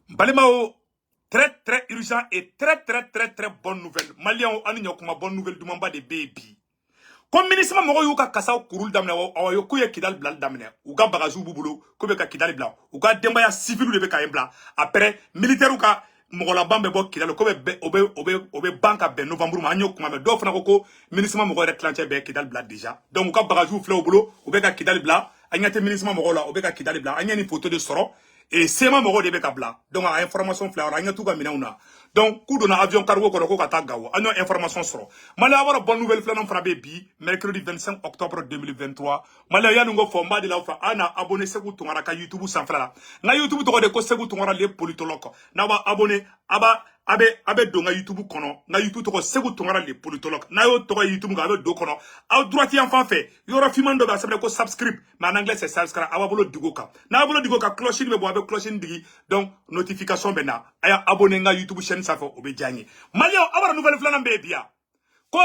Balimao, très très urgent et très bonne nouvelle. Maliens, on bonne nouvelle du mamba de baby. Comme ministre mɔgɔ y'u ka kasaw kurul daminɛ aw ye k'u ye kidali bilali daminɛ u ka bagages b'u bolo k'u bɛ ka kidali bila u ka denbaya civil de bɛ ka yen bila après militaire ka mɔgɔlaban bɛ bɔ kidali ko o bɛ ban ka bɛn novembre ma an y'o kuma mɛn dɔw fana ko ministre mɔgɔ yɛrɛ tilancɛ bɛ kidali bila déjà donc u ka bagages filɛ u bolo u bɛ ka kidali bila an ɲɛ tɛ ministre mɔgɔw la u bɛ ka kidali bila an ɲɛ ni photo de sɔrɔ et sema mɔgɔ de bɛ ka bila donc a information filɛ an ɲɛ t'u ka minɛnw na donc k'u donna avion cargo kɔnɔ ko ka taa Gao an y'o information sɔrɔ Mali a bonne nouvelle filanan fana bɛ bi mercredi 25 octobre 2023 Mali yanni n ko fɔ n b'a de la fɔ an na abonné Segu Tunkara ka YouTube sanfɛla la n ka YouTube tɔgɔ de ko Segu Tunkara le politologue n'a b'a abonné a bɛ don n ka YouTube kɔnɔ n ka YouTube tɔgɔ Segu Tunkara le politologue n'a y'o tɔgɔ YouTube kan a bɛ don kɔnɔ aw droite yan fan fɛ yɔrɔ finman dɔ bɛ a sɛbɛn ko subscribe mais en anglais c'est subscribe a b'a bolo digo kan n'a bolo digo kan cloche bɛ bɔ a bɛ cloche digi donc notification bɛ na a y'a abonné n ka YouTube chaîne sanfɛ o bɛ diya n ye Maliyɛnw a b'a dɔn nouvelle filanan bɛ yen bi yan ko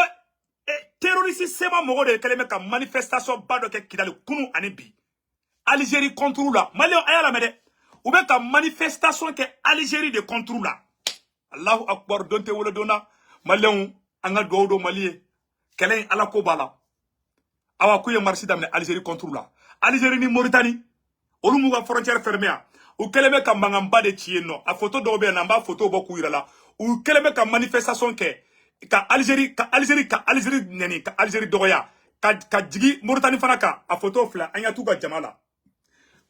terroriste sema mɔgɔ de kɛlen bɛ ka manifestation ba dɔ kɛ Kidali kunu ani bi Algérie contre la Maliyɛnw a y'a lamɛn dɛ u bɛ ka manifestation kɛ Algérie de contre la Allahu akbar don tɛ wolo donna Maliyɛnw an ka dugawu don Mali ye kɛlɛ in ala ko b'a la awa k'u ye marche daminɛ Algérie contre la Algérie ni Mauritanie olu m'u ka frontière fermée yan u kɛlen bɛ ka mankanba de ci yen nɔ a photo dɔw bɛ yen nɔ an b'a photo bɔ k'u yɛrɛ la u kɛlen bɛ ka manifestation kɛ ka Algérie nɛni ka Algérie dɔgɔya ka jigi Mauritanie fana kan a photo filɛ an ya t'u ka jama la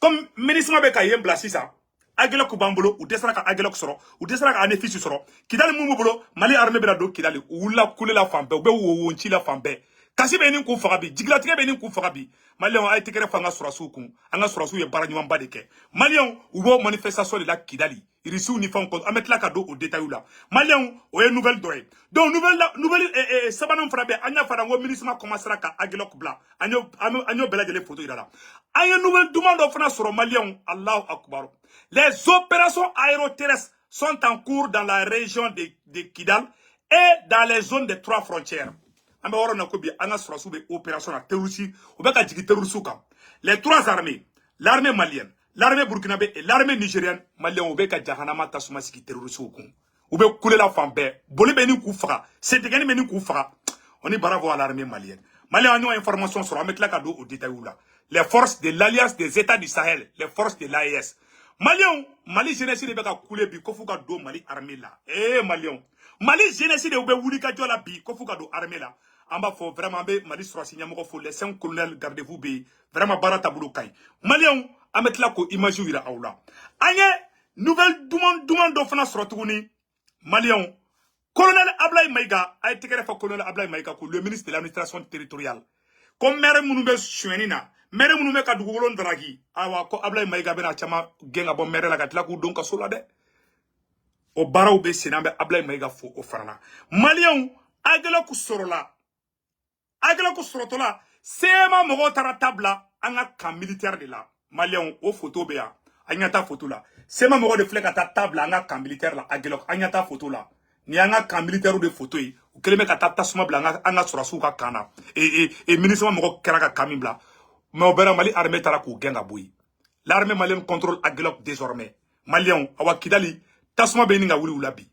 comme ministre bɛ ka yen bila sisan Aguelok b'an bolo u dɛsɛra ka Aguelok sɔrɔ u dɛsɛra ka Anefis sɔrɔ Kidali mun b'u bolo Mali armée bɛna don Kidali u wulila kule la fan bɛɛ u bɛ wowonci la fan bɛɛ kasi bɛ nin k'u faga bi jigilatigɛ bɛ nin k'u faga bi Maliyɛnw a ye tɛgɛrɛ fɔ an ka sɔrɔsiw kun an ka sɔrɔsiw ye baara ɲumanba de kɛ Maliyɛnw u b'o manifestation de la Kidali irisiw ni fɛnw kɔnɔ an bɛ tila ka don o détails la Maliyɛnw o ye nouvelle dɔ ye donc nouvelle sabanan fana bɛ an y'a fɔ ko ministre commencera ka Aguelok bila an y'o bɛɛ lajɛlen photo yira la an ye nouvelle duman dɔ fana sɔrɔ Maliyɛnw Allahu akbar les opérations aéroterrestres sont en cours dans la région de Kidal et dans les zones des 3 frontières an bɛ yɔrɔ min na ko bi an ka sɔrɔsiw bɛ opération na terroriste u bɛ ka jigin terroriste kan les 3 armées l'armée malienne l'armée burkinabé et l'armée nigérienne Maliyɛnw u bɛ ka jahanama tasuma sigi terroriste kun u bɛ kulela fan bɛɛ boli bɛ nin k'u faga sentigɛni bɛ nin k'u faga on est bravo à l'armée malienne Maliyɛnw an y'o information sɔrɔ an bɛ tila ka don o détails la les forces de l'alliance des états du Sahel les forces de l'AES Maliyɛnw Mali jeunesse de bɛ ka kule bi ko f'u ka don Mali armée la Maliyɛnw Mali jeunesse de u bɛ wuli ka jɔ la bi ko f'u ka don armée la an b'a fɔ vraiment an bɛ Mali sɔrɔsi ɲɛmɔgɔ fo les 5 colonels gardez-vous bɛ yen vraiment baara taabolo ka ɲi Maliyɛnw an bɛ tila k'o image yira aw la an ye nouvelle duman dɔ fana sɔrɔ tuguni Maliyɛnw colonel Ablaye Maïga a ye tɛgɛrɛ fɔ colonel Ablaye Maïga ko le ministre de l'administration territoriale ko maire minnu bɛ suɲɛni na maire minnu bɛ ka dugukolo daraki awa ko Ablaye Maïga bɛna caman gɛn ka bɔ maire la ka tila k'u don kaso la dɛ o baaraw bɛ sen an bɛ Ablaye Maïga fo o fana na Maliyɛnw Aguelok sɔrɔtɔla sema mɔgɔw taara tabla an ka camp militaire de la Maliyɛnw o photo bɛ yan an ɲɛ taa photo la sema mɔgɔw de filɛ ka taa tabla an ka camp militaire la Aguelok an ɲɛ taa photo la ni an ka camp militaire de photo ye u kɛlen bɛ ka taa tasuma bila an ka sɔrɔsiw ka camp na ministre mɔgɔ kɛra ka camp min bila mais o bɛɛ la Mali armée taara k'u gɛn ka bɔ yen l'armée malienne contrôle Aguelok désormais Maliyɛnw awa Kidali tasuma bɛ nin ka wuli u la bi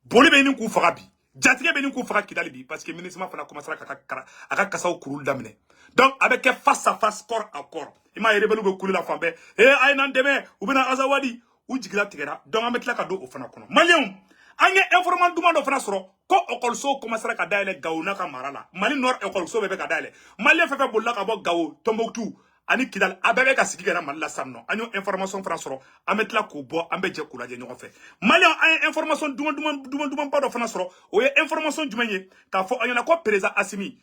boli bɛ nin k'u faga bi jatigɛ bɛ nin k'u faga Kidali bi parce que ministre fana commencera a ka kasaw kuruli daminɛ donc a bɛ kɛ face à face corps à corps i m'a ye rebelle bɛ kule la fan bɛɛ a ye n'an dɛmɛ u bɛna Azawadi u jigila tigɛra donc an bɛ tila ka don o fana kɔnɔ Maliyɛnw an ye information duman dɔ fana sɔrɔ ko école commencera ka dayɛlɛ Gao n'a ka mara la Mali Nord école bɛ ka dayɛlɛ Maliyɛn fɛn fɛn bolila ka bɔ Gao Tombouctou ani Kidal a bɛɛ bɛ ka sigi kɛra Mali la sisan nɔ an y'o information fana sɔrɔ an bɛ tila k'o bɔ an bɛ jɛ k'u lajɛ ɲɔgɔn fɛ Maliyɛnw an ye information duman ba dɔ fana sɔrɔ o ye information jumɛn ye k'a fɔ an ɲɛna ko président Assimi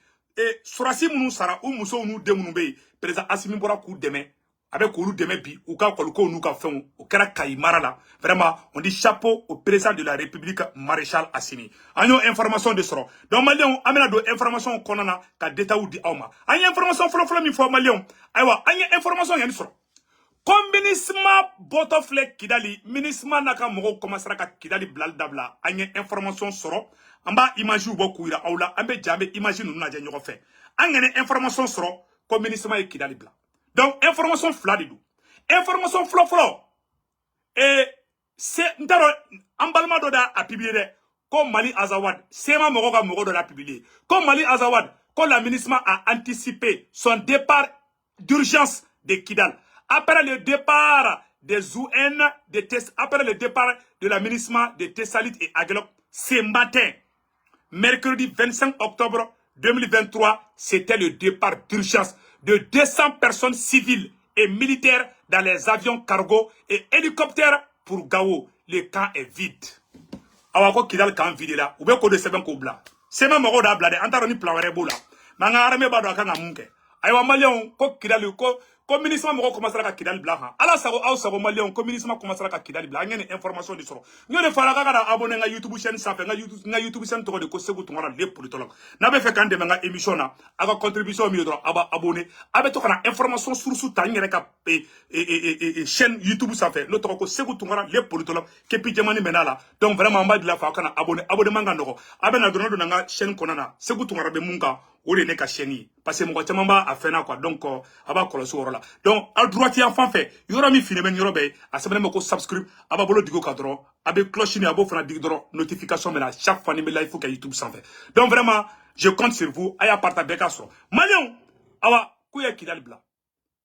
sɔrɔsi minnu sara u musow n'u den minnu bɛ yen président Assimi bɔra k'u dɛmɛ a bɛ k'olu dɛmɛ bi u ka kɔlikow n'u ka fɛnw o kɛra Kayi mara la vraiment on dit chapeau au président de la République maréchal Assimi an y'o information de sɔrɔ donc Maliyɛnw an bɛna don information kɔnɔna na ka détails di aw ma an ye information fɔlɔfɔlɔ min fɔ Maliyɛnw ayiwa an ye information yanni sɔrɔ ko MINUSMA bɔtɔ filɛ Kidali MINUSMA n'a ka mɔgɔw commencera ka Kidali bilali dabila an ye information sɔrɔ an b'a image bɔ k'u yira aw la an bɛ jɛ an bɛ image ninnu lajɛ ɲɔgɔn fɛ an ŋɛnɛ information sɔrɔ ko MINUSMA ye Kidali bila donc information fila de don information fɔlɔfɔlɔ c'est ndaro emballement doda a publié comme Mali Azawad Sema Moroga Morodo l'a publié comme Mali Azawad quand l'aménagement a anticipé son départ d'urgence de Kidal après le départ des UN de après le départ de l'aménagement de Tessalit et Aguelop ce matin mercredi 25 octobre 2023 c'était le départ d'urgence de 200 personnes civiles et militaires dans les avions cargo et hélicoptères pour Gao. Le camp est vide. Awako Kidal camp vide là. Ou bien qu'on de seben ko bla. Sema moro da blade. Antaro ni plawere bola. Manga arame bado akanga munke. Aywa malion ko Kidal ko ministre moko commencera ka Kidal bla ha. Ala sago aw sago malion ko ministre commencera ka Kidal bla. Ngene information di soro. Ngene fara ka da abonné nga YouTube chaîne ça fait nga YouTube chaîne to de ko segu to ngara le politologue. Na be fe kande nga émission na aga contribution mi do aba abonné. Abe to kana information source ta ngere ka chaîne YouTube ça fait. L'autre ko segu to ngara le politologue kepi jamani menala. Donc vraiment mba de la fa kana abonné manga ndoko. Abe na dono nga chaîne konana segu to ngara be munga o de ne ka chaîne parce que mo chamamba a fait na quoi donc aba koloso worola. Donc à droite ya fan fait yoro mi filmer yoro be a sebene mako subscribe aba bolo digo ka dro abe cloche ni abo fana digo dro notification mais chaque fois ni me live faut que YouTube s'en fait. Donc vraiment je compte sur vous aya partager ka so malion awa kuya Kidal bla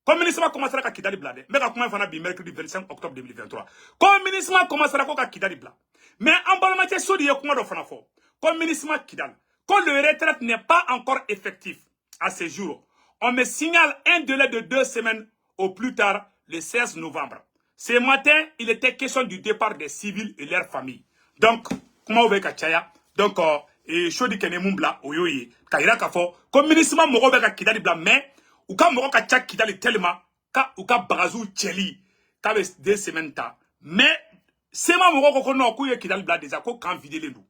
comme ministre commencera ka Kidal bla de mais ka kuma fana bi mercredi 25 octobre 2023 comme ministre commencera ko ka Kidal bla mais en balma te sodi ye kuma do fana fo comme ministre Kidal quand le retraite n'est pas encore effectif à ce jour, on me signale un délai de 2 semaines au plus tard le 16 novembre. Ce matin, il était question du départ des civils et leurs familles. Donc, comment on veut kachaya? Donc, chodi kene mumbla oyoye kaira kafo comme ministre moko be ka Kidal bla mais ou ka moko ka chak Kidal tellement ka ou ka bagazu cheli ka be 2 semaines ta mais c'est ma moko ko no ku ye Kidal bla déjà ko kan vidéo nous.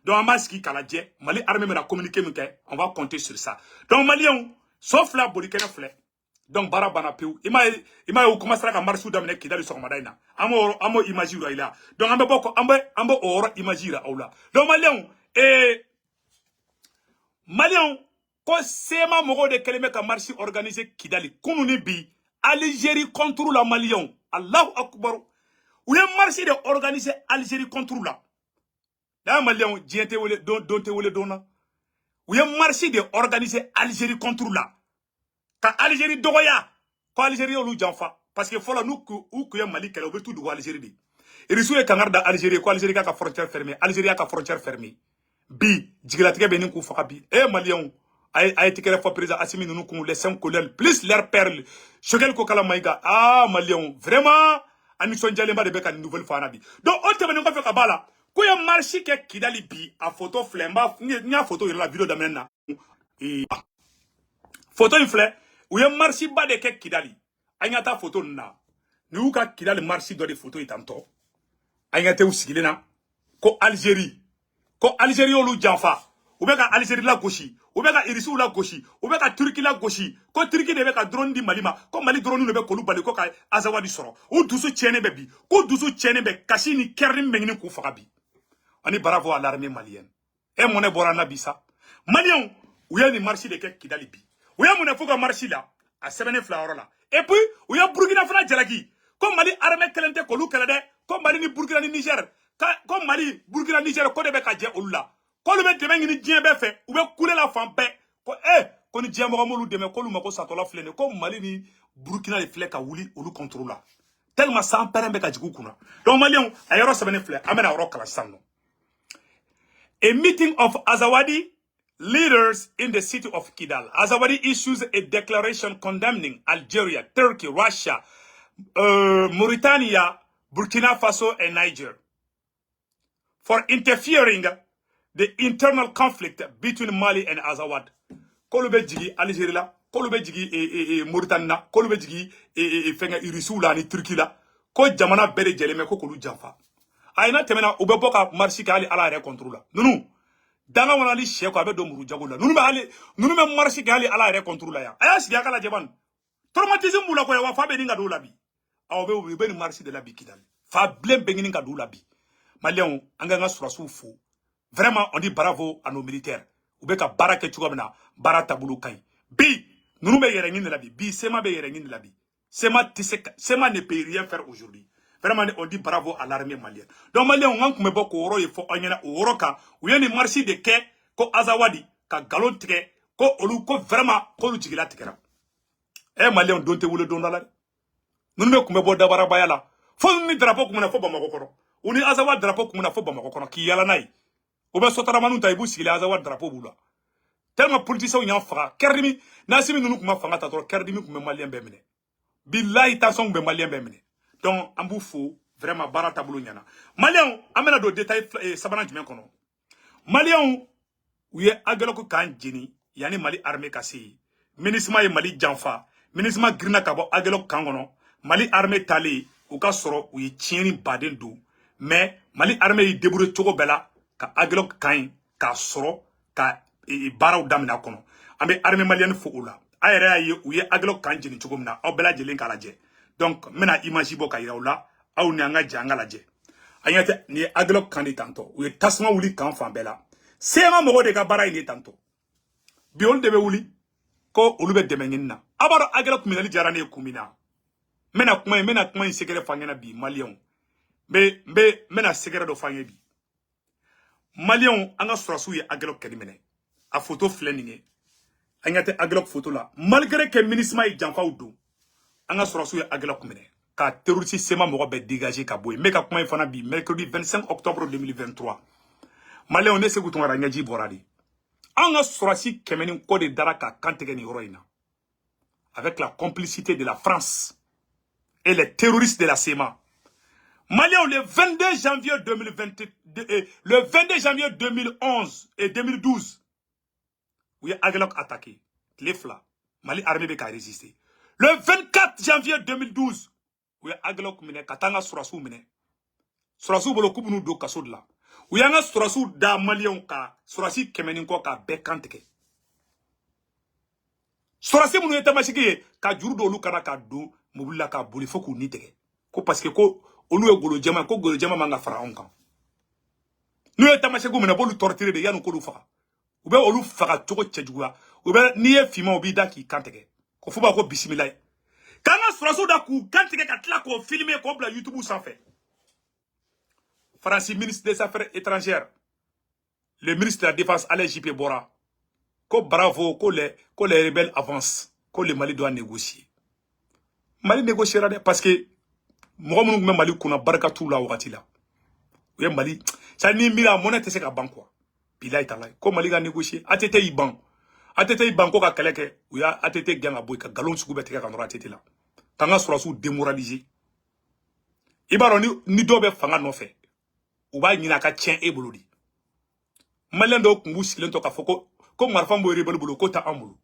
Donc, on va Mali armée me la communiquer, on va compter sur ça. Donc, Malion, sauf la Bolikena flé. Donc, Barabana Peu, il m'a commencé à marcher dans les Kidal sur Madaina. Amo imagine là. Donc, ambo oro imagine là. Donc, Malion, quand c'est ma moro de Keleme ka marché organisé Kidali, Kounouni bi, Algérie contre la Malion. Allahu Akbar. Où est marché de organiser Algérie contre la. Là, Malion, diente wole donte wole dona. Où est marché de organiser Algérie contre la. Ka Algérie dogoya. Ko Algérie olu janfa. Parce que faut la nous ou que Mali qu'elle ouvre tout de Algérie. Et reçu les canards d'Algérie, ko Algérie ka frontière fermée. Algérie a ka frontière fermée. Bi, jigilatige benin ku fakabi. Malion, a été qu'elle fois président Assimi nous qu'on les 5 colonels plus leur perle. Choquel ko kala maïga. Ah, Malion, vraiment, Anison Djalemba de Beka une nouvelle fanabi. Donc, on te veut faire kabala. Quand il y a marché qui Kidali bi à photo flemba, il y a photo de la vidéo d'amena. Photo in flé, où il y a marché bas de Kidali. Il y a ta photo na. Nous ka Kidali marché dans des photos itanto. Il y a te usigile na. Ko Algérie olu janfa. Ou bien Algérie la gauche, ou bien Irisu la gauche, ou bien Turquie la gauche. Ko Turquie ne be ka drone di Malima, ko Mali drone ne be ko lu bali ko ka Azawadi soro. Ou dusu tiene bebi, ko dusu tiene be kashi ni kerni mengni ku fakabi. On est bravo à l'armée malienne. Et mon est borana bisa. Malien, où y a des marchés de Kidali bi. Où y a mon fouga marché là, à Sebene Flahora là. Et puis, où y a Burkina Faso Djalagi. Comme Mali armée kelente kolou kelade, comme Mali ni Burkina ni Niger. Comme Mali, Burkina Niger, ko de be ka dje oula. Ko le be deme ni djen be fait, ou be couler la femme be. Ko ko ni djen mo molu deme ko lu mako satola flene. Comme Mali ni Burkina le flé ka wuli olu contrôle. Tellement sans père be ka djikou kuna. Donc Malien, ayoro Sebene flé, amena oro kala sanno. A meeting of Azawadi leaders in the city of Kidal. Azawadi issues a declaration condemning Algeria, Turkey, Russia, Mauritania, Burkina Faso, and Niger for interfering the internal conflict between Mali and Azawad. Kolube jigi Algeria la, kolube jigi Mauritania, kolube jigi fenga Irisu la ni Turkey la, ko jamana bere jeleme ko kolu janfa. Aina temena ube boka marchi ka ali ala re contrôle nunu danga wana li cheko abe do muru jagola nunu be marchi ka ali ala re contrôle ya aya siga kala jeban traumatisme bula ko ya wa fa be ninga do labi awo be ni marchi de labi Kidal fa blem be ninga do labi malien anga nga surasu fo vraiment on dit bravo à nos militaires ube ka barake chugabna barata bulu kai bi nunu be yere ngin labi bi sema be yere ngin labi sema ne peut rien faire aujourd'hui. Vraiment, on dit bravo à l'armée malienne. Donc, Malien, on a comme beaucoup oro, il faut en y a oro ka, ou y a une marche de ke, ko azawadi, ka galon tike, ko olu, ko vraiment, ko lu jigila tikera. Eh, Malien, on donte wule don la. Nous ne comme bo dabara bayala. Faut ni drapeau comme na fo bamako kono. Ou ni azawad drapeau comme na fo bamako kono, ki yala nai. Ou ben sotara manu ta ibu sigile azawad drapeau bula. Tellement politicien y en fera. Kerdimi, nasimi nous kuma fanga tatoro, kerdimi kuma Malien bemene. Billahi tasong be Malien bemene. Donc, en bouffou, vraiment, bara tableau nyana. Malien, amena do détail sabana jumɛn kono. Malien, ou ye agaloko kan jeni, yani Mali armée kasi. Ministre ye Mali janfa, ministre grina kabo agaloko kan kono. Mali armée tali, ou ka soro, ou ye tieni baden do. Mais, Mali armée yi débrouille chogo bela, ka agaloko kan, ka soro, ka bara ou damina kono. Ambe armée malienne fo ou la. Ayere ye, ou ye agaloko kan jeni chogo mna, au bela jelen kalaje. Donc, mena image bo kayira oula, ou ni anga janga la je. Ayate, ni aglok kandi tanto, ou ye tasma wuli kan fan bela. Sema mogo de ka bara ini tanto. Biol debe wuli, ko ulube demengin na. Abaro aglok minali jarane kumina. Mena kuma sekere fangena bi, Malion. Mena sekere do fange bi. Malion, anga surasu ye aglok kedimene. A photo fleninge. Ayate aglok photo la. Malgré que ministre yi janfa ou do. Anga surasu ya agela kumene ka terroriste sema mogo be dégager ka boy meka kuma fana bi mercredi 25 octobre 2023 Malien on ese gutunga ranyaji boradi anga surasi kemeni ko de daraka kantege ni roina avec la complicité de la France et les terroristes de la SEMA. Malien le 22 janvier le 22 janvier 2011 et 2012 où agela attaqué les fla Mali armée be ka résister. Le 24 janvier 2012, oui, aglok mine katanga surasu mine. Surasu bolo kubunu do kaso de la. Oui, anga surasu da Malien ka surasi kemenin ko ka bekanteke. Surasi munu etamashiki ka juru do lukana ka do mobula ka boli foku niteke. Ko parce que ko olu e golo jama manga fara onkan. Nu etamashiki mena bolu torturer de yanu ko lu faka. Ou be olu faka choko chejugula. Ou be niye fima obida ki kanteke. Ko fuba ko bismillah. Kana suraso da ku kantike katla ko filmer ko bla YouTube sans fait. France ministre des Affaires étrangères. Le ministre de la Défense Alain Juppé Bora. Ko bravo ko les rebelles avancent. Ko le Mali doit négocier. Mali négociera parce que moi mon Mali kuna barka tout la wakati la. Oui Mali ça ni mila monnaie te se ka ban quoi. Bilay talay. Ko Mali ga négocier atete iban. Atete banko ka keleke ou ya atete ganga boy ka galon suku beteka kan atete la tanga surasu démoralisé ibaro ni dobe fanga no fe ou ba nyina ka tien e bolodi Malien do kumbu silen to ka foko ko marfa mbo rebel bolo ko ta amulu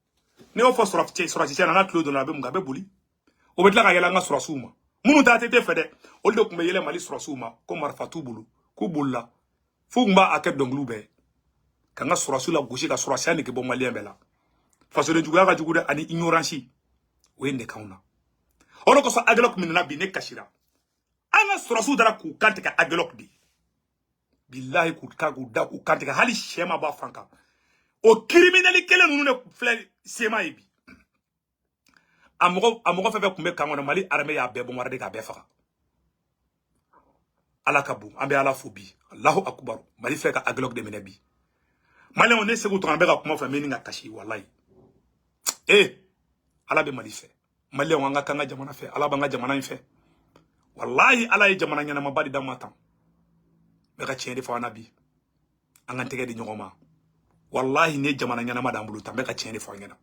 ne o fo surasu na tlo do na be mugabe boli o betla ka yela nga surasu ma munu ta atete fede o do kumbe yele Mali surasu ma ko marfa tu bulu ko bulla fu mba aket donglube kanga surasu la gauche ka surasu ne ke bon Malien bela parce que juguya ka jugude ani ignorance we ne kauna ono ko so agelok minna bi ne kashira anga surasu dara ku kante ka agelok di billahi ku ka ku da ku kante ka hali shema ba fanka o criminel kele nunu ne fle sema ibi amogo fefe kumbe kango na Mali armée ya be bon warade ka be faka ala kabu ambe ala fobi Allahu akbar Mali fe ka agelok de menebi Mali on ese ku to ambe ka kuma fa meninga kashi wallahi ala be Mali fe Mali wanga kanga jamana fe ala banga jamana fe wallahi ala ye jamana nyana mabadi da matan be ka tiende fa nabi anga tege di nyogoma wallahi ne jamana nyana madambulu tambe ka tiende fa ngena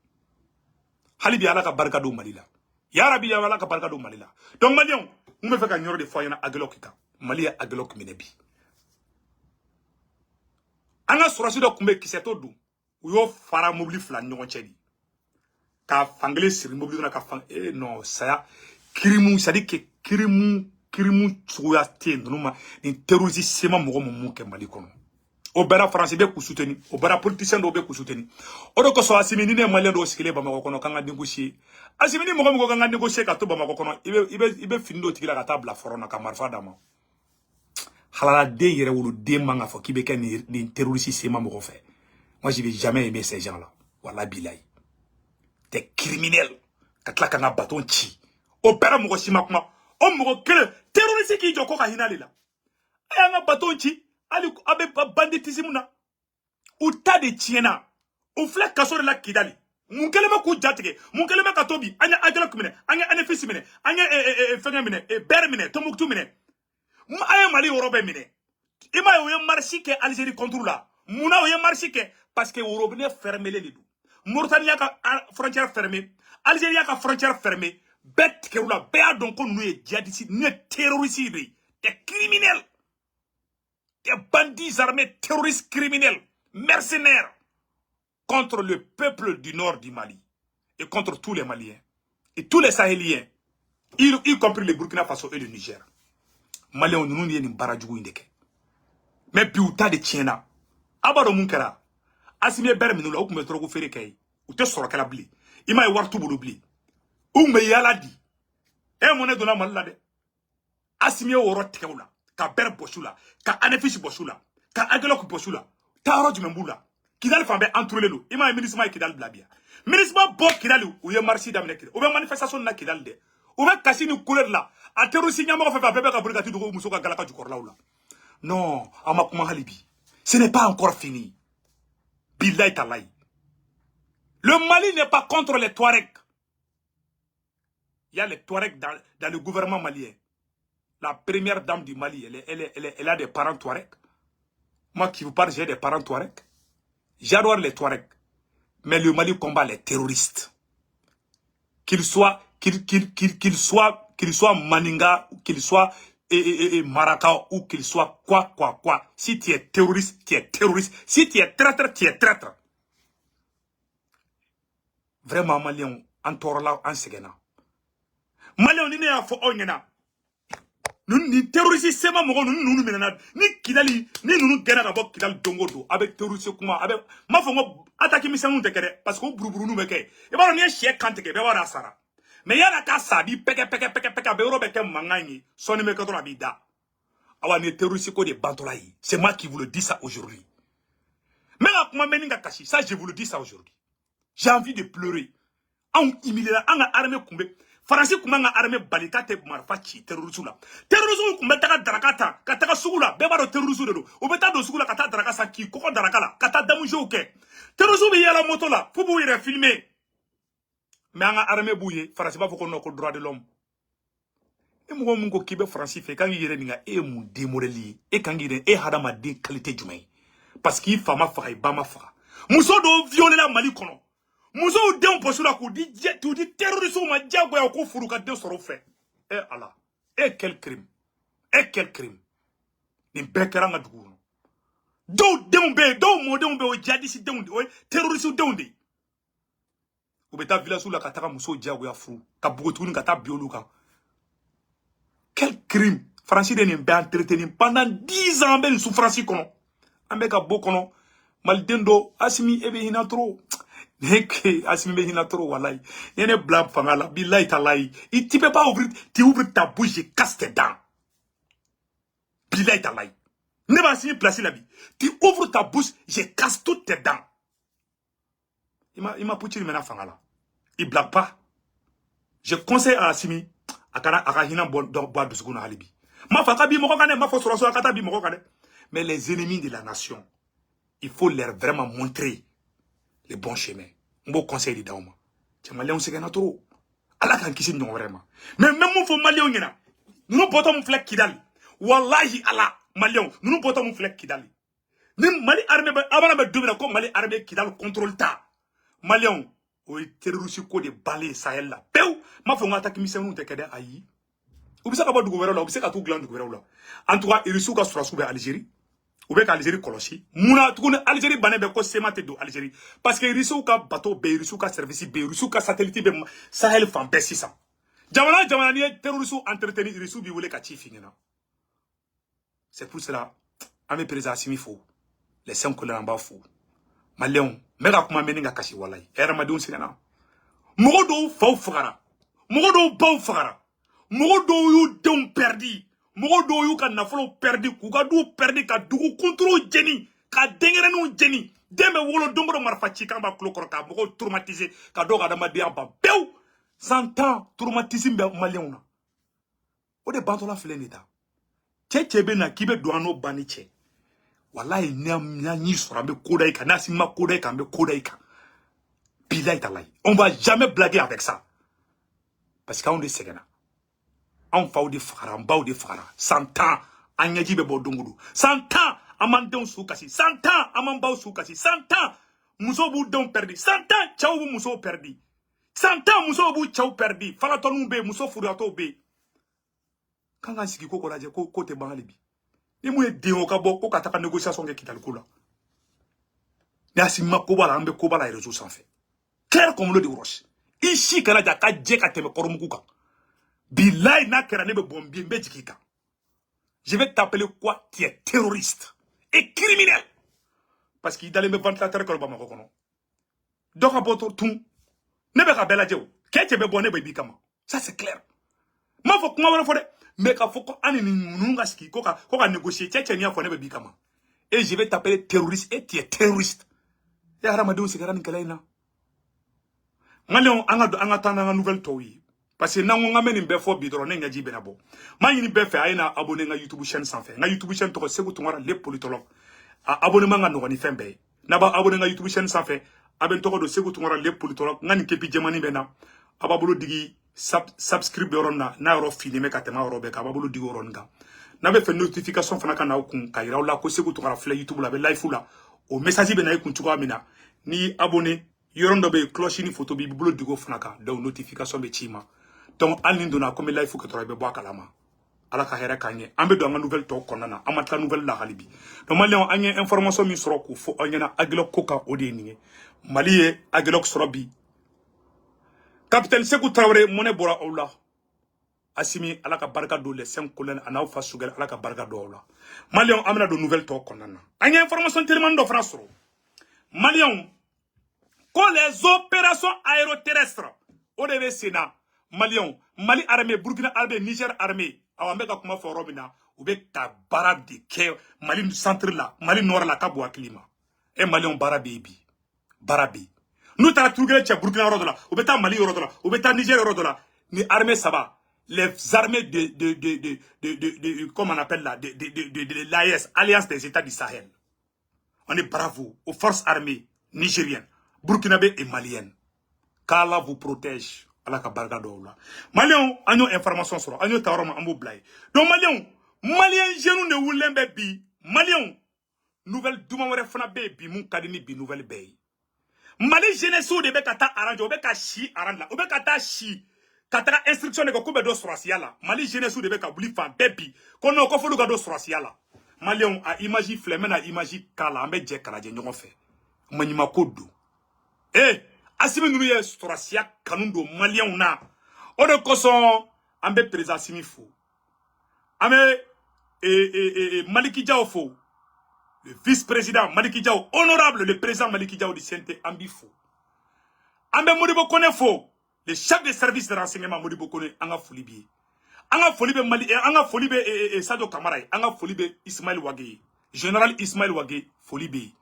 hali bi ala ka barka do Mali la ya rabbi ya ala ka barka do Mali la donc Malion ngbe fe ka nyoro de fa yana aglokika Mali ya aglok minebi anga surasi do kumbe kiseto du uyo fara mobli fla nyon chedi ka fangele siri mobili na ka fang non ça kirimu ça dit que kirimu tsuya ten numa ni terroriste sema mogo mu ke Mali kono o bera français be ku soutenir o bera politicien do be ku soutenir o do ko so asimi ni ne Malien do sikile ba mako kono kanga négocier asimi ni mogo kanga négocier ka to ba mako kono ibe findo tikila ka tabla forona ka marfa dama halala de yere wulu de manga fo kibe ken ni terroriste sema mogo fait moi je vais jamais aimer ces gens là wala bilahi des criminels katla kanga baton chi opéra mo sima kuma on mo kele terroriste ki joko ka hinali la aya nga baton ci ali abe banditisme na ou ta de tiena ou flek kaso de la kidali mun kelema ku jatige mun kelema ka tobi anya ajala kumene anya anefisi mene anya fenga mene ber mene tomuktu mene ma aya mali europe mene ima yo marché ke Algérie contre la muna yo marché ke parce que europe ne fermé les dou Mauritanie ka frontière fermée Algérie ka frontière fermée bet ke la be donc on nous djihadistes ne terroristes des criminels des bandits armés terroristes criminels mercenaires contre le peuple du nord du Mali et contre tous les Maliens et tous les Sahéliens, y compris le Burkina Faso et le Niger. Maliens, nous n'y sommes pas indéqués. Mais puis, où t'as de tiena, abado munkera, assimé berminula, ou me trogo fere kay, ou te soro kala bli, ima y wartu bulu bli, ou me yala di, monnaie de la malade, assimé au rotekula, ka ber boshula, ka anefishi boshula, ka agelok boshula, ta roju membula. Kidal fambe entouré lo ima ministre Kidal blabia ministre bo Kidal ou ye marché damne Kidal ou be manifestation na Kidal de ou be kasini couleur la a terroriste nyama fa bebe ka brigati do muso ka galaka du korla la non ama kuma halibi ce n'est pas encore fini billahi talai le Mali n'est pas contre les Touaregs il y a les Touaregs dans le gouvernement malien la première dame du Mali elle a des parents Touaregs moi qui vous parle j'ai des parents Touaregs. J'adore les Touaregs, mais le Mali combat les terroristes. Qu'ils soient Maninga, ou qu'ils soient Maraka, ou qu'ils soient quoi. Si tu es terroriste, tu es terroriste. Si tu es traître, tu es traître. Vraiment, Malien, en torla, en segena. Malien, on est à faux, on est ni terroriste sema mogo nunu menana ni Kidali ni nunu gena ka bok Kidal dongodo avec terroriste kuma avec ma fongo attaque misanu de kere parce que buruburu nu meke e ba no ni chie kante ke be wara sara mais yana ka sabi peke be ro beke mangani soni meke to abida awa ni terroriste ko de bantolayi c'est moi qui vous le dis ça aujourd'hui mais la kuma meninga kashi ça je vous le dis ça aujourd'hui j'ai envie de pleurer on humilié en armée kumbe Français kuma nga armée balikate marfa ci terrorisme la terrorisme kumbe taka darakata kataka sugula beba do terrorisme do obeta do sugula kata daraka sa ki koko daraka la kata damu joke terrorisme bi yala moto la fu bu yere filmer mais nga armée bouye français ba foko no ko droit de l'homme e mo ngo kibe français fe kan yere ninga e mu démorali e kan yere e hadama de qualité jumay parce qu'il fama fa e ba ma fa muso do violer la Mali kono muso den posula ko di terroriste ma jago ya ko furu ka de soro fe eh Allah et quel crime ni bekara nga dugu do dembe do mo dembe o jadisi dembe o terroriste dembe o beta village la kataka muso jago ya furu ka bugotu ni kata bioluka quel crime Francis de be entretenu pendant 10 ans ben souffrance kono ambe ka bokono maldendo asimi ebe hina trop Neke asimi be hina trop walai yene blanc fangala billahi talai et tu peux pas ouvrir tu ouvres ta bouche et casse tes dents billahi talai ne va asimi placer la vie tu ouvres ta bouche je casse toutes tes dents il m'a poutir mena fangala il blague pas je conseille à asimi akana hina bois de seconde halibi ma faka bi moko kane ma fo soro akata bi moko kane mais les ennemis de la nation il faut leur vraiment montrer les bons chemins. Mon conseil de Dauma. Tu Malien, c'est un trop. Allah kan kisi non vraiment. Mais même mon faux Malien, nous ne pouvons pas faire Kidali. Wallahi Allah, Malien, nous ne pouvons pas faire Kidali. Ni Mali armée, avant de devenir comme Mali armée Kidal contrôle ta. Malien, ou terroriste ko de balé Sahel là. Peu, ma font attaque mission nous te kede ayi. Ou bisa ka ba du gouvernement là, ou bisa ka tout gland du gouvernement là. En tout cas, il reçoit ka sura soube Algérie. Ou bien Algérie kolosi muna tukune Algérie bané be ko semate do Algérie parce que risu ka bateau be risu ka service be risu ka satellite be Sahel fan be 600 jamana ni terroriste entretenu risu bi wole ka ci finina c'est pour cela ame président Assimi fo les 5 couleurs en bas fo Malien mega kuma meninga kashi wallahi era madun sinana mogo do fagara mogo do baw fagara mogo do yu don perdi mogo do yu ka nafolo perdi ku ka du perdi ka dugu contrôle jeni ka dengerenu jeni dembe wolo dongoro marfa ci kamba klokor ka mogo traumatisé ka do ka dama de amba bew 100 ans traumatisme be Malien na O de bantola filɛ nin ta. Cɛ bɛ na k'i bɛ don an n'o banni cɛ. Wallahi n'a ɲi sɔrɔ an bɛ koda i kan. N'a si ma koda i kan, an bɛ koda i kan. Bilahi talahi. On va jamais blaguer avec ça. Parce qu'anw de sɛgɛnna. Anw faw de fagara, an baw de fagara. 100 ans, an ɲɛji bɛ bɔ don o don. 100 ans, an m'an denw su kasi. 100 ans, an m'an baw su kasi. 100 ans, musow b'u denw perdi. 100 ans, cɛw b'u musow perdi. 100 ans, musow b'u cɛw perdi. Falatɔninw bɛ yen, muso furubatɔw bɛ yen. Kan k'an sigi ko lajɛ ko tɛ ban hali bi. Ni mun ye den o ka bɔ ko ka taga négociation kɛ Kidali ko la. Ni a si ma koba la, an bɛ koba la réseau sanfɛ. Clair comme l'eau de roche. Ici kana ja ka jɛ ka tɛmɛ kɔrɔmugu kan. Bilahi n'a kɛra ne bɛ bɔn bi n bɛ jigin i kan. Je vais t'appeler quoi? Tu es terroriste et criminel. Parce qu'il dalen bɛ ventilateur kɔrɔ Bamakɔ kɔnɔ. Dɔ ka bɔ tun. Ne bɛ ka bɛɛ lajɛ o. Kɛ cɛ bɛ bɔ ne bɛ bi kama. Ça c'est clair. M'a fɔ kuma wɛrɛ fɔ dɛ. Mais k'a fɔ ko ani ninnu ka sigi ko ka négocier cɛ ni y'a fɔ ne bɛ bi kama. Et je vais t'appeler terroriste et tu es terroriste. Et hadamadenw sigara nin kɛlɛ in na. Maliyɛnw an ka taa n'an ka nouvelle tɔw ye. Parce que n'an ko n ka nin bɛɛ fɔ bi dɔrɔn ne ɲɛji bɛna bɔ. M'a ɲini bɛɛ fɛ a ye na abonné n ka YouTube chaîne sanfɛ. N ka YouTube chaîne tɔgɔ Seku Tunkara le politologue. A abonnement ka nɔgɔn ni fɛn bɛɛ ye. N'a b'a abonné n ka YouTube chaîne sanfɛ a bɛ n tɔgɔ don Seku Tunkara le politologue. N ka nin kepi jɛmani bɛ na. A b'a bolo digi subscribe yɔrɔ na n'a yɔrɔ finnen bɛ ka tɛmɛ a yɔrɔ bɛɛ kan a b'a bolo digi o yɔrɔnin kan. N'a bɛ fɛ notification fana ka n'aw kun ka yira aw la ko Seku Tunkara filɛ YouTube la a bɛ live la. O message bɛ na i kun cogoya min na. N'i abonné yɔrɔ dɔ bɛ yen cloche ni photo b'i bolo digi o fana kan. Donc notification bɛ ci i ma. Donc hali ni donna ko n bɛ live kɛ dɔrɔn i bɛ bɔ a kalama. Ala ka hɛrɛ k'an ye. An bɛ don an ka nouvelle tɔw kɔnɔna na. An ma tila nouvelle la hali bi. Donc maliyɛnw an ye information min sɔrɔ k'o fɔ aw ɲɛna Agilɔk ko kan o de ye nin ye. Mali ye Agilɔk sɔrɔ bi. Capitaine Seku Traoré monnaie bɔra aw la. Asimi ala ka barika don les 5 colonnes a n'aw fa sugɛli ala ka barika don aw la. Maliyɛnw an bɛna don nouvelle tɔw kɔnɔna na. An ye information telimani dɔ fana sɔrɔ. Maliyɛnw ko les opérations aéroterrestres o de bɛ sen na. Maliyɛnw Mali armée Burkina armée Niger armée aw an bɛ ka kuma fɔ yɔrɔ min na u bɛ ka baara de kɛ Mali centre la Mali nord la ka bɔ hakili ma. Maliyɛnw baara bɛ yen bi. Baara bɛ yen. N'u taara turukɛlɛ cɛ Burkina yɔrɔ dɔ la u bɛ taa Mali yɔrɔ dɔ la u bɛ taa Niger yɔrɔ dɔ la ni armée saba les armées de comment on appelle là de l'AES Alliance des États du Sahel. On est bravo aux forces armées nigériennes, burkinabé et maliennes. Qu'Allah vous protège. Allah ka barika do la. Malien an yo information sɔrɔ an yo tawara ma an b'o bila ye. Donc malien jeunes de wulen bɛ bi malien nouvelle duman wɛrɛ fana bɛ yen bi mun ka di ni bi nouvelle bɛɛ ye. Mali jeunesse de bɛ ka taa arrange o bɛ ka si arrange la o bɛ ka taa si ka taga instruction de ko bɛ dɔ sɔrɔsiya la Mali jeunesse de bɛ ka wuli fan bɛɛ bi ko non ko folu ka dɔ sɔrɔsiya la. Malien a image filɛ n bɛna image kala an bɛ jɛ kala jɛ ɲɔgɔn fɛ maɲumako don. Asimi ninnu ye sɔrɔsiya kanu don maliyɛnw na o de kosɔn an bɛ président Asimi fo an bɛ Maliki Diaw fo le vice-président Maliki Diaw honorable le président Maliki Diaw du CNT an b'i fo an bɛ Modibo Kone fo le chef de service de renseignement Modibo Kone an ka foli b'i ye an ka foli bɛ Mali an ka foli bɛ Sadio Kamara ye an ka foli bɛ Ismaël Wage ye général Ismaël Wage foli bɛ ye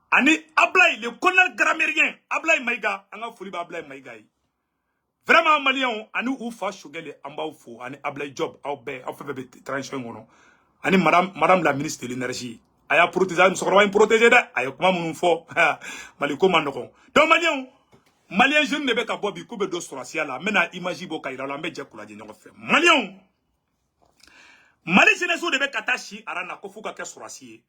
ani Ablaye le colonel grammairien Ablaye Maïga an ka foli bɛ Ablaye Maïga ye vraiment maliyɛnw ani u fa sogɛli an b'aw fo ani Ablaye Job aw bɛɛ aw fɛn fɛn bɛ transition kɔnɔ ani madame la ministre de l'énergie a y'a protéger a musokɔrɔba in protéger dɛ a ye kuma minnu fɔ Mali ko ma nɔgɔn donc malien jeune de bɛ ka bɔ bi k'u bɛ don sɔrɔsiya la n bɛna image bɔ ka yira la an bɛ jɛ k'u lajɛ ɲɔgɔn fɛ maliyɛnw Mali jeunesse de bɛ ka taa si aran na ko f'u ka kɛ sɔrɔsi ye.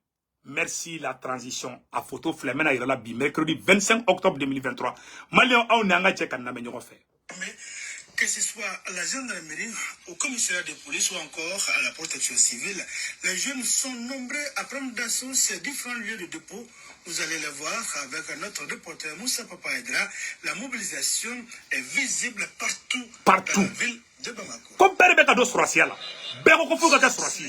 Merci la transition à photo Flemena Irala bi mercredi 25 octobre 2023. Malien aw ni anga check na ɲɔgɔn fɛ. Que ce soit à la gendarmerie, au commissariat de police ou encore à la protection civile, les jeunes sont nombreux à prendre d'assaut ces différents lieux de dépôt. Vous allez le voir avec notre reporter Moussa Papaedra. La mobilisation est visible partout. Dans la ville de Bamako. Comme père Bekado Surasia là. Beko ko fuka ka Surasia.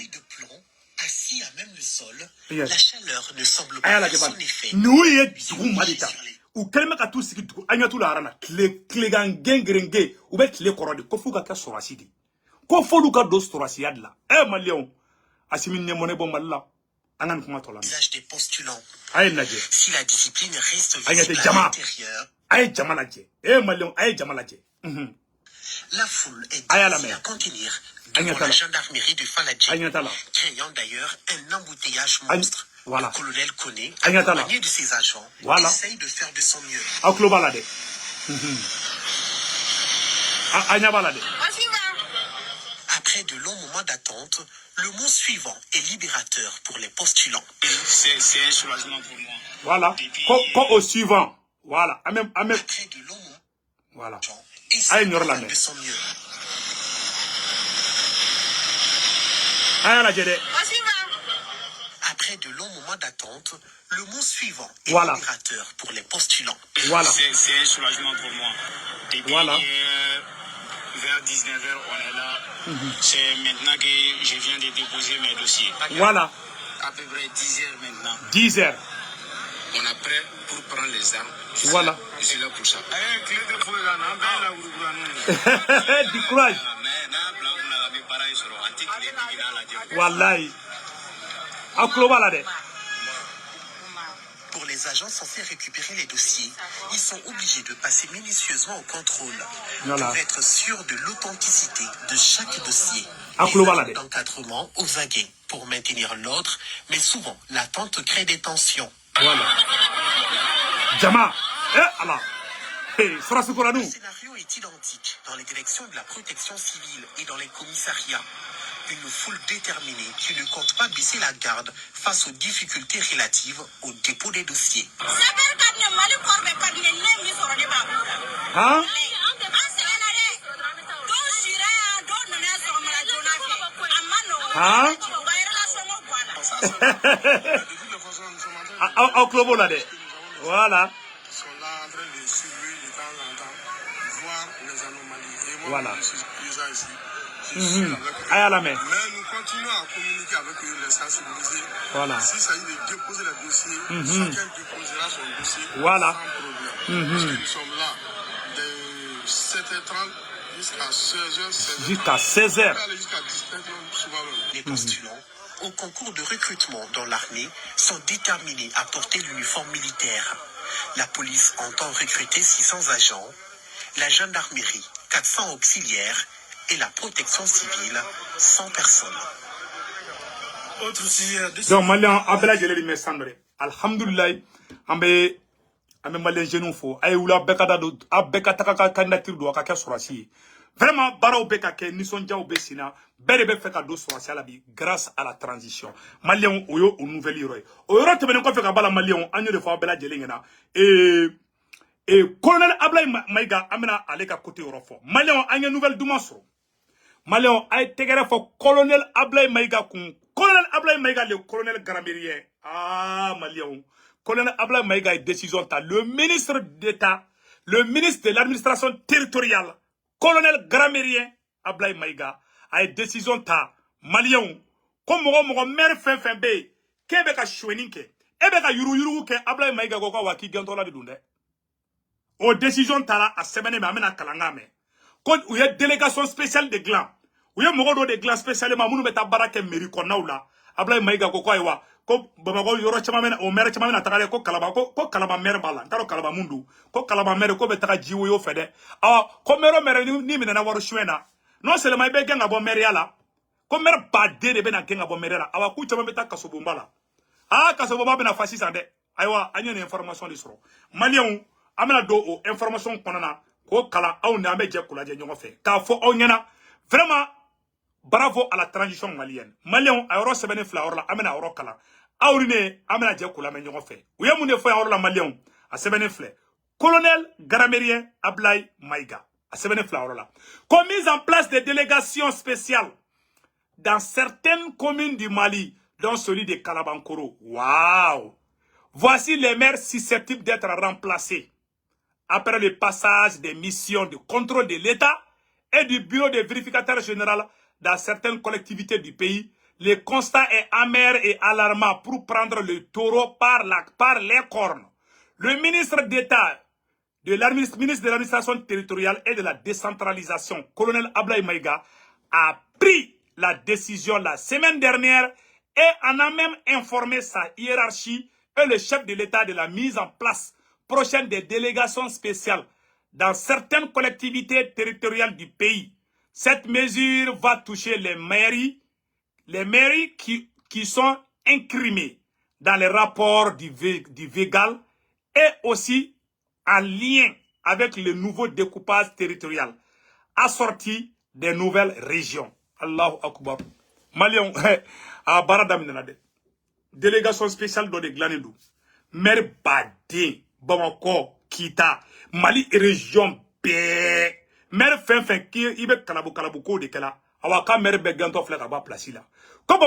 Assis à même le sol, la chaleur ne semble pas faire son effet. Nous y est malita. Ou kelme ka tu sigi dugu anya tu la arana kle gangengrenge ou be kle korode ko fuka ka Surasia di. Ko folu ka do Surasia de la. Malien Asimi ne monnaie bon malla. Anan kuma tola. Visage des postulants. Aye si la discipline reste visible à l'intérieur. Aye jama lajɛ. Malien aye jama lajɛ. La foule est difficile à contenir devant la gendarmerie de Faladji, créant d'ailleurs un embouteillage monstre. Le colonel Koné, accompagné de ses agents, essaye de faire de son mieux. Après de longs moments d'attente, le mot suivant est libérateur pour les postulants. C'est un soulagement pour moi. Voilà. Au suivant. Voilà. Après de longs moments, voilà. essaye de faire de son mieux. Après de longs moments d'attente, le mot suivant est libérateur pour les postulants. Voilà. C'est un soulagement pour moi. Depuis vers 19h, on est là. C'est maintenant que je viens de déposer mes dossiers. Voilà. À peu près 10h maintenant. 10h. On est prêt pour prendre les armes. Voilà. Je suis là pour ça. Du courage. Wallahi. Pour les agents censés récupérer les dossiers, ils sont obligés de passer minutieusement au contrôle pour être sûrs de l'authenticité de chaque dossier. Des d'encadrement aux aguets pour maintenir l'ordre, mais souvent l'attente crée des tensions. Voilà. Jama. Allah. Le scénario est identique dans les directions de la protection civile et dans les commissariats. Une foule déterminée qui ne compte pas baisser la garde face aux difficultés relatives au dépôt des dossiers. Hein? Hein? Voilà. Voilà. À la main. Mais nous continuons à communiquer avec eux, les sensibiliser. Voilà. S'il s'agit de déposer le dossier, chacun déposera son dossier sans voilà. problème. Parce que nous sommes là de 7h30 jusqu'à 16h. Jusqu'à 16h. Les postulants au concours de recrutement dans l'armée sont déterminés à porter l'uniforme militaire. La police entend recruter 600 agents, la gendarmerie 400 auxiliaires et la protection civile 100 personnes. Donc Malien abela jele li mesandre. Alhamdulillah ambe Malien jeune fo ay wula bekada do abeka taka candidature do ka ke sorasi. Vraiment baraw beka ke nisonjaw be sina bere be feka do sorasi ala bi grâce à la transition. Malien oyo o nouvelle héros. Oyoro tebene ko feka bala Malien anyo de fo abela jele ngena et colonel Ablaye Maïga amena aleka côté orofo. Malien anya nouvelle dumaso. Malien a tegere fo colonel Ablaye Maïga kun colonel Ablaye Maïga le colonel Gramérien. Ah Malien. Colonel Ablaye Maïga est décision ta le ministre d'État, le ministre de l'administration territoriale, colonel Gramérien Ablaye Maïga a décision ta Malien. Comme mo maire fin be kebe ka chweninke ebe ka yuru ke Ablaye Maïga ko ka waki gentola de dunde. O décision tala a semaine mais amena kalangame. Quand il y a délégation spéciale de glands, il y a mogo de glands spécialement munu beta barake mairie ko naula. Ablaye Maïga ko aywa ko bamago yoro chama mena o maire chama mena takale ko kalaba maire bala taro kalaba mundu ko kalaba maire ko betaka jiwo yo fede. Ah ko maire ni mina waru shwena. Non seulement be genga bo maire yala. Ko maire bade de bena genga bo maire la. Awa ku chama beta kasobo mbala. Ah kasobo ba bena fasciste ande. Aywa anya ni information li soro. Malien amena do o information konana ko kala aw na meje kulaje nyongo fe ka fo aw nyana vraiment bravo à la transition malienne malien a yoro sebene fla la amena yoro kala awrine amena je kula me nyongo fe uye munde fo yoro la malien a sebene fle colonel Gramérien Ablaye Maïga a sebene fla la comme mise en place des délégations spéciales dans certaines communes du Mali dont celui de Kalabankoro. Waouh. Voici les maires susceptibles d'être remplacés après le passage des missions de contrôle de l'État et du bureau de vérificateur général dans certaines collectivités du pays. Le constat est amer et alarmant pour prendre le taureau par les cornes. Le ministre d'État, ministre de l'administration territoriale et de la décentralisation, colonel Ablaye Maïga, a pris la décision la semaine dernière et en a même informé sa hiérarchie et le chef de l'État de la mise en place prochaine des délégations spéciales dans certaines collectivités territoriales du pays. Cette mesure va toucher les mairies qui sont incrimées dans les rapports du Végal et aussi en lien avec le nouveau découpage territorial assorti des nouvelles régions. Allahu Akbar. Malion, à Baradam Nenade. Délégation spéciale de Glanedou. Maire Badé, Bamako, Kita, Mali région B. Maire fin qui ibe kalabu ko de kala. Awaka maire be ganto fleka ba place là. Ko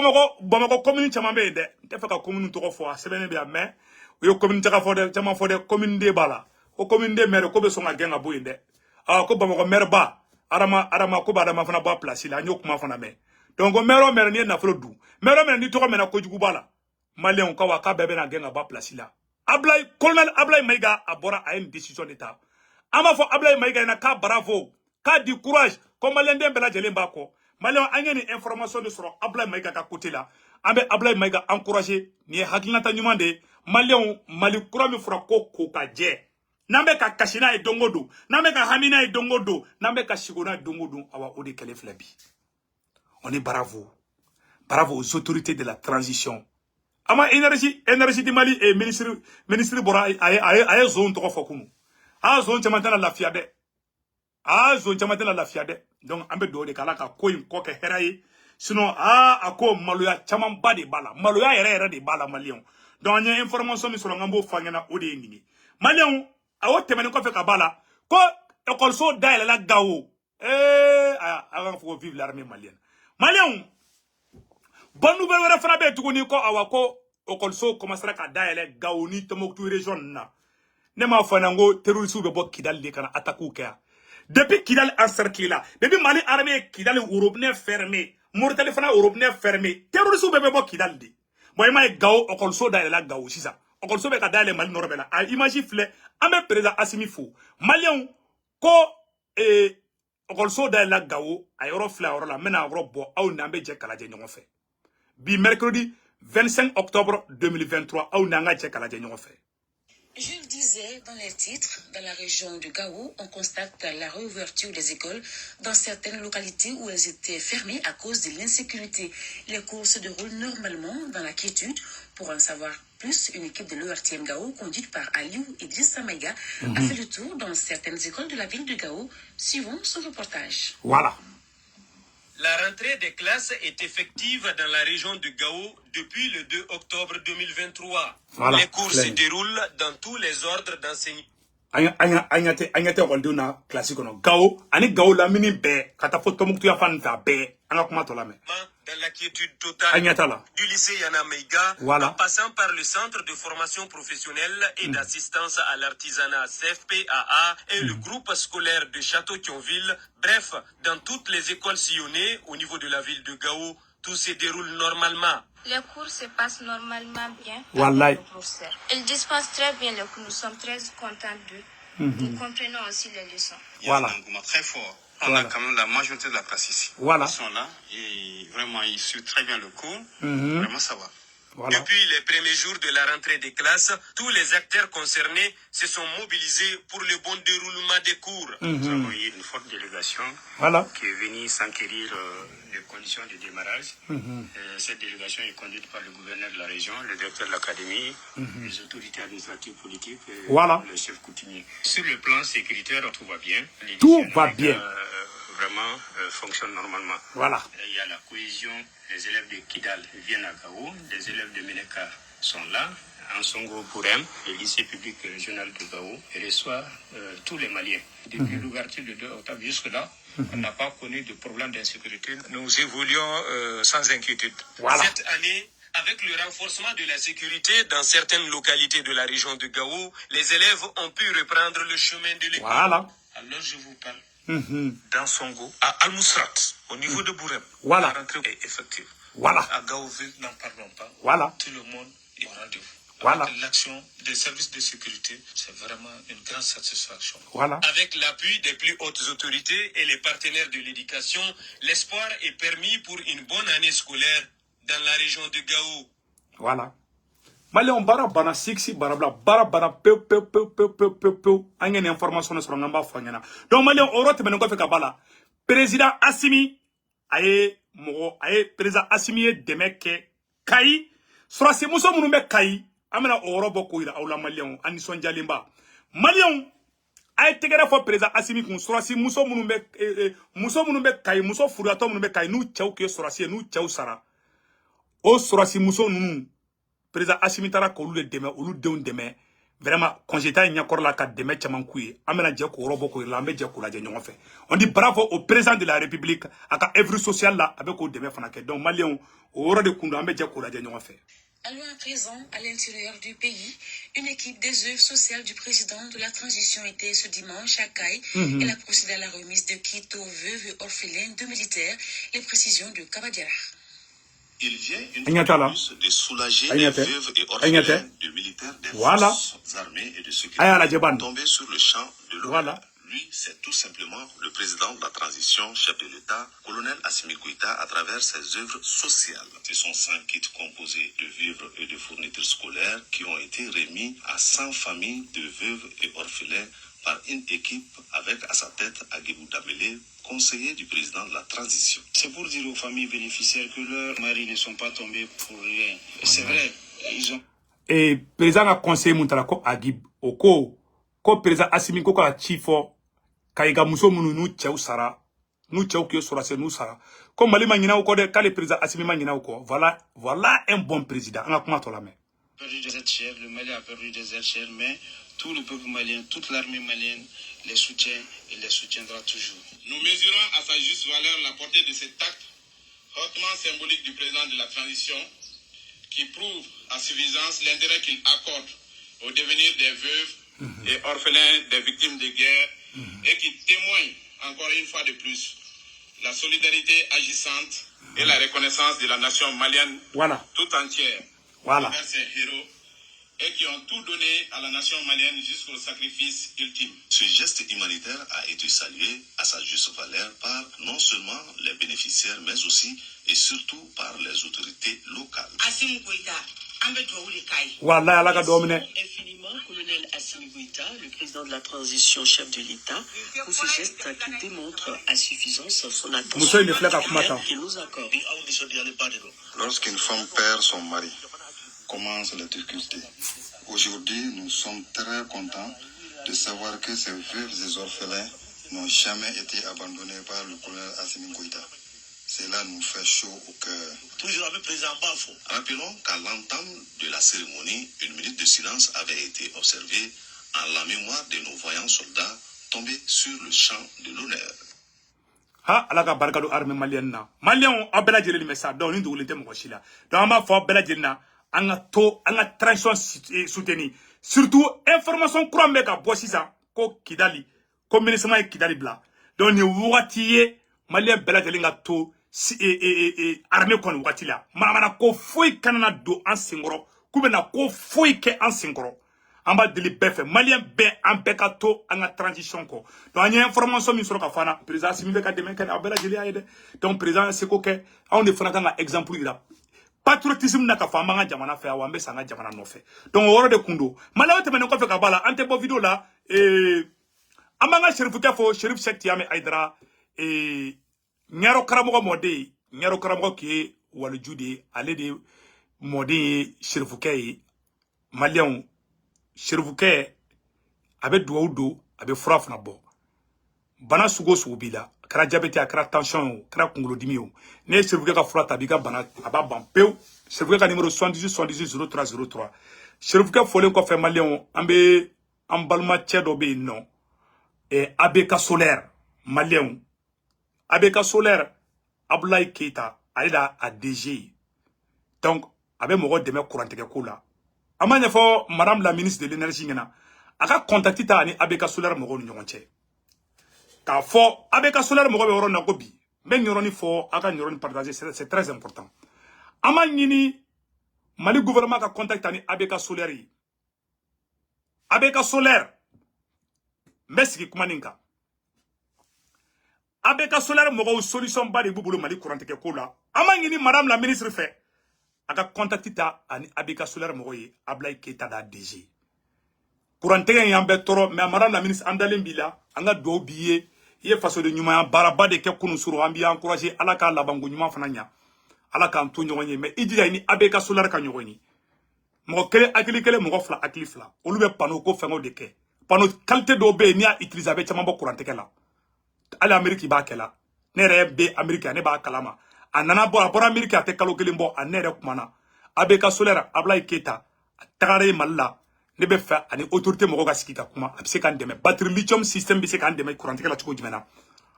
Bamako commune chama be de. Te fa ka commune to fo sebene be mais yo commune ta fo de chama fo de commune de bala. O commune de maire ko be songa genga boyinde. Ah ko Bamako maire ba arama ko ba dama fana ba place là nyokuma fana me. Donc maire ni na flo du. Maire ni to ko mena ko jugu bala. Malien ka waka bebe na genga ba place là. Colonel Ablaye Maïga a bora à une décision d'état. Ama fo Ablaye Maïga na ka bravo, ka du courage, comme Malien den bela jelen bako. Malien a une information de sur Ablaye Maïga ka côté là. Ambe Ablaye Maïga encouragé, ni hakilata nyumande, Malien Mali kura mi fura ko ka je. Nambe ka kashina e dongodo, nambe ka hamina e dongodo, nambe ka shigona e dongodo awa ode kele flabi. On est bravo. Bravo aux autorités de la transition. Ama énergie di Mali et ministre Bora aye zone to fokunu. A zone chamantana la fiade. A zone chamantana la fiade. Donc ambe do de kala ka koyin ko ke heraye. Sinon ako maloya chaman ba de bala. Maloya ere de bala Malion. Donc anya information mi soro ngambo fangena ode ngi. Malion awo temene ko fe ka bala ko école so daile la gawo. Avant faut vivre l'armée malienne. Malion bonne nouvelle wera frabe tukuni ko awako okolso commencera ka daele gaoni tomoktu region na ne ma fanango terroriste be bo Kidal de kana attaque ka depuis Kidal encerclé là depuis Mali armée Kidal européen fermé Mauritanie fana européen fermé terroriste be bo Kidal de boy may gao okolso daele la gao sisa okolso be ka daele Mali norbela a image flé ame président Assimi Fou malien ko okolso daele la gao a yoro flé yoro la mena yoro bo aw nambe je kala je ñongo fe bi mercredi 25 octobre 2023, Je le disais dans les titres, dans la région de Gao, on constate la réouverture des écoles dans certaines localités où elles étaient fermées à cause de l'insécurité. Les cours se déroulent normalement dans la quiétude. Pour en savoir plus, une équipe de l'ORTM Gao, conduite par Aliou Idrissa Maïga, a fait le tour dans certaines écoles de la ville de Gao. Suivons ce reportage. Voilà. La rentrée des classes est effective dans la région de Gao depuis le 2 octobre 2023. Voilà. Les cours se déroulent dans tous les ordres d'enseignement. Agnate Walduna classique no Gao, ani Gao la mini be, kata foto muktu ya fan ta be, anga kuma to la me. Dans la quiétude totale du lycée Yana Meiga, voilà. En passant par le centre de formation professionnelle et d'assistance à l'artisanat CFPAA et le groupe scolaire de Château-Thionville, bref, dans toutes les écoles sillonnées au niveau de la ville de Gao, tout se déroule normalement. Les cours se passent normalement bien. Wallahi. Ils dispensent très bien les cours. Nous sommes très contents d'eux. Nous comprenons aussi les leçons. Voilà. Il y a un engouement très fort. On a quand même la majorité de la classe ici. Voilà. Ils sont là et vraiment ils suivent très bien le cours. Vraiment ça va. Voilà. Depuis les premiers jours de la rentrée des classes, tous les acteurs concernés se sont mobilisés pour le bon déroulement des cours. Nous avons eu une forte délégation qui est venue s'enquérir des conditions de démarrage. Cette délégation est conduite par le gouverneur de la région, le directeur de l'académie, les autorités administratives politiques et le chef coutumier. Sur le plan sécuritaire, tout va bien. Tout va bien. Vraiment fonctionne normalement. Voilà. Il y a la cohésion. Les élèves de Kidal viennent à Gao. Les élèves de Meneka sont là. Ansongo Bourem, le lycée public régional de Gao, reçoit tous les Maliens. Depuis l'ouverture de 2 octobre jusque-là, on n'a pas connu de problème d'insécurité. Nous évoluons sans inquiétude. Voilà. Cette année, avec le renforcement de la sécurité dans certaines localités de la région de Gao, les élèves ont pu reprendre le chemin de l'école. Voilà. Alors je vous parle. Dans Songo, à Al-Mousrat, au niveau de Bourem, voilà. La rentrée est effective. Voilà. À Gaoville, n'en parlons pas. Voilà. Tout le monde est au rendez-vous. Voilà. L'action des services de sécurité, c'est vraiment une grande satisfaction. Voilà. Avec l'appui des plus hautes autorités et les partenaires de l'éducation, l'espoir est permis pour une bonne année scolaire dans la région de Gao. Voilà. Malien bara bana sixi barabla bara bana peu anye information sur ngamba fanyana donc malien oro te mengo fe kabala président Assimi aye président Assimi demeke kai surasi muso munumbe kai amena oro boko ira awla malien ani sonjalimba malien aye tegera fo président Assimi kun surasi muso munumbe kai muso furato munumbe kai nu chauke surasi nu chau sara o surasi muso nunu président Assimi tara ko olu deme olu denw deme vraiment congéta nyakor la ka deme chaman kuye amena je ko robo ko irlambe je ko la je ñongo fe on dit bravo au président de la république aka œuvre sociale là avec ko deme fana ke donc malien o woro de kundu ambe je ko la je ñongo fe. À loin présent, à l'intérieur du pays, une équipe des œuvres sociales du président de la transition était ce dimanche à Caille. Elle a procédé à la remise de kits aux veuves et orphelins de militaires. Les précisions de Kabadiara. Il vient une fois de plus de soulager les veuves et orphelins de militaires des forces armées et de sécurité tombés sur le champ de l'honneur. Lui, c'est tout simplement le président de la transition, chef de l'État, colonel Assimi Goïta, à travers ses œuvres sociales. Ce sont 100 kits composés de vivres et de fournitures scolaires qui ont été remis à 100 familles de veuves et orphelins par une équipe avec à sa tête Aguibou Damele, conseiller du président de la transition. C'est pour dire aux familles bénéficiaires que leurs maris ne sont pas tombés pour rien. C'est vrai, ils ont... Et président a conseillé Moutalako Agib Oko, ko président Assimi ko ka chifo kaiga muso munu nu cheu sara nu cheu ki sora se nu sara ko mali mangina ko de kale président Assimi mangina ko voilà un bon président on a comment to la main perdu des êtres chers, le Mali a perdu des êtres chers, mais tout le peuple malien, toute l'armée malienne les soutient et les soutiendra toujours. Nous mesurons à sa juste valeur la portée de cet acte hautement symbolique du président de la transition qui prouve à suffisance l'intérêt qu'il accorde au devenir des veuves et orphelins des victimes de guerre et qui témoigne encore une fois de plus la solidarité agissante et la reconnaissance de la nation malienne tout entière envers ses héros et qui ont tout donné à la nation malienne jusqu'au sacrifice ultime. Ce geste humanitaire a été salué à sa juste valeur par non seulement les bénéficiaires mais aussi et surtout par les autorités locales. Assimi Goïta, infiniment, colonel Assimi Goïta, le président de la transition, chef de l'État, pour ce geste qui démontre à suffisance son attention qu'il nous accorde. Lorsqu'une femme perd son mari, commencent les difficultés. Aujourd'hui, nous sommes très contents de savoir que ces veuves et orphelins n'ont jamais été abandonnés par le colonel Assimi Goïta. Cela nous fait chaud au cœur. Toujours avec le président Bafo. Rappelons qu'à l'entame de la cérémonie, une minute de silence avait été observée en la mémoire de nos voyants soldats tombés sur le champ de l'honneur. Ha alaka barkado armée malienne na malien a bela jeli message donc ni doulete mo shila donc ma fo bela jeli na anga transition soutenir surtout information croit ka bossisa ko Kidali ko ministère Kidali bla donc ni watiye malien bela jeli nga to armée kon wati la mana ko foi kanana do en singoro kubena ko foi ke en singoro amba deli befe malien be ambekato anga transition ko donc anya information mi soro ka fana président Assimi ka demain kan abela jeli ayede donc président seko ke on de fana ka exemple ira patriotisme na ka fama nga jamana fe awambe sanga jamana no fe donc woro de kundo malawo te men ko fe ka bala ante bo video la amanga Cherif Kefo Cherif Cheikh Tiame Aidara nyaro karamo mode ki walu jude ale de mode Cherif Kefo malien Cherif Kefo abe doudo abe frafna bo bana sugo subila kara diabète akara tension kara kungolodimi o ne Cherif Kefo ka frata biga bana aba bampeu Cherif Kefo ka numéro 78 Cherif Kefo folen ko fe malien ambe ambalma tiedo be non et Abeka Solaire malien Abeka Solaire Abdoulaye Keita aida a DG donc abe mogo deme couranteke kula amanya fo madame la ministre de l'énergie ngena aka contacter ta ani Abeka Solaire mogo ni ñonche ka fo Abeka Solaire mogo be woro na gobi men ñoroni fo aka ñoroni partager c'est très important amanyini Mali gouvernement ka contacter ani Abeka Solaire Abeka Solaire Messi kumaninka Abeka Solaire mogo solution ba de bubulu Mali courant ke kola amangini madame la ministre fait aka contacti ta ani Abeka Solaire mogoye Ablaye Keita da DG kurantege yambe toro mais amara la ministre andalen bila anga do biye ye faso de nyuma baraba de ke kunu suru ambi encourager alaka labangu nyuma fananya alaka nto nyogoni mais idira ni Abeka Solaire ka nyogoni mo kele akili kele mo fla akili fla olube pano ko fengo de ke pano qualité do be ni a utiliser be chama bo kurantege la ala Amerique ba kela nere be Amerique ne ba kalama anana bo abora Amerique ate kalo kelimbo anere kumana Abeka Solaire Ablaye Keita tagare malla ne be fa ani autorité mo ga sikika kuma abse kan deme batterie lithium système be se kan deme kurantege la tuko jimena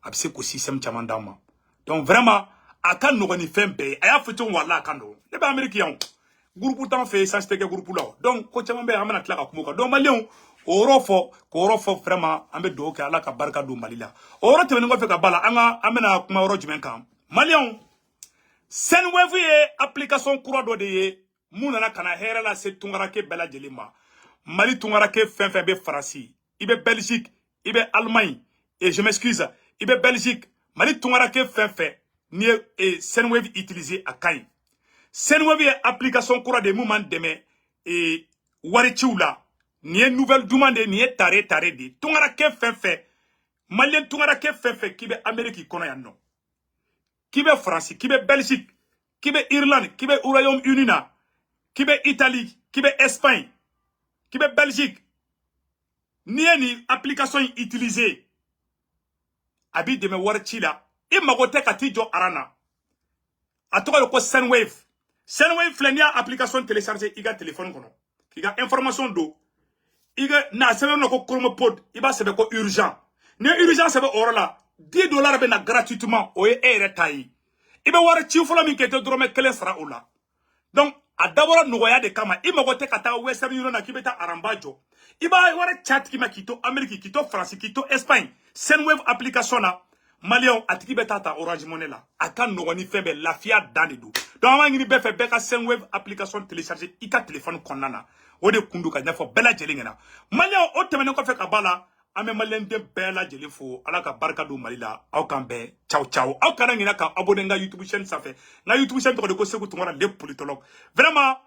abse ko système chama ndama donc vraiment akan no ni fembe aya futon wala kando ne be Amerique yan groupe tan fait ça c'était que groupe là donc ko chama be amana tlaka kuma donc malien orofo vraiment ambe do ke ala ka barka do malila oro te ngo fe ka bala anga amena kuma oro jimen kam malien Senwave ye application kura do de ye munana kana hera la se tungara ke bela jelima Mali tungara ke fenfe be Faransi ibe Belgique ibe Allemagne et je m'excuse ibe Belgique Mali tungara ke fenfe ni e Senwave utilisé à Kai Senwave ye application kura de moment deme et warichiula ni e nouvelle demande ni e tare de tungara ke fenfe Malien tungara ke fenfe kibe Amérique kono ya no kibe France kibe Belgique kibe Irlande kibe Royaume-Uni na kibe Italie kibe Espagne kibe Belgique ni application utilisée abi de me warchi la e magote katijo arana atoko ko Senwave flenia application télécharger iga téléphone kono iga information do iga na sebe no ko kromo pod iba sebe ko urgent ne urgent sebe orala $10 be na gratuitement o e retayi ibe warchi folo mi kete drome kelen sara ola donc a d'abord nogoya de kama imagote kata Western Union na kibeta arambajo iba wara chat kima kito Amerique kito France kito Espagne Senwave application na Malien atiki beta ta Orange Money la akan nogoni febe lafia danidu donc ama ngini be fe beka Senwave application télécharger ika téléphone konnana ode kundu ka nyafo bela jelingena Malien o temene ko fe ka bala ame Malien de bela jelifo alaka barka do malila au kambe ciao ciao au kana ngina ka abonné nga YouTube chaîne ça fait na YouTube chaîne to ko seku tungora le politologue vraiment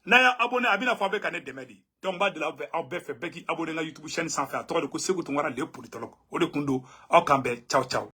na ya abonné abina fo be kané demedi donc ba de la au be fe beki abonné nga YouTube chaîne sans faire to ko seku tungora le politologue ode kundu au kambe ciao ciao